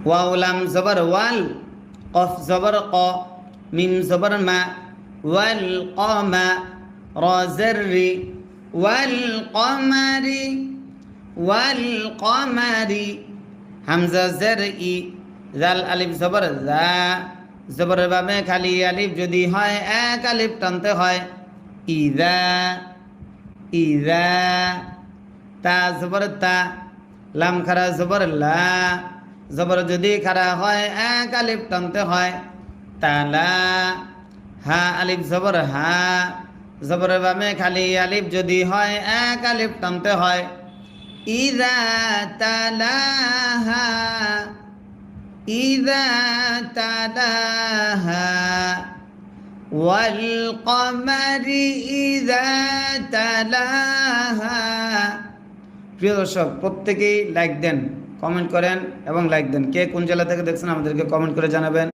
Wow লাম জবর ওয়াল, কফ জবর ক, মিম জবর মা, ওয়াল কমা, র জের রি, ওয়াল কমারি, ওয়াল কমারি, হামজা জের ই, জাল আলিফ জবর জা, জবরের বামে খালি আলিফ যদি হয় এক আলিফ টানতে হয়। ইদা, ইদা, তা জবর তা, লাম খারা জবর লা, জবর যদি খারা হয় এক আলিফ টানতে হয়। তালা, হা আলিফ জবর হা, জবরের বামে খালি আলিফ যদি হয় এক আলিফ টানতে হয়। ইদা তালাহা, ইদা তালাহা, ওয়াল কমারি ইদা তালাহা। প্রিয় দর্শক, প্রত্যেকেই লাইক দেন, কমেন্ট করেন এবং লাইক দেন। কে কোন জেলা থেকে দেখছেন আমাদেরকে কমেন্ট করে জানাবেন।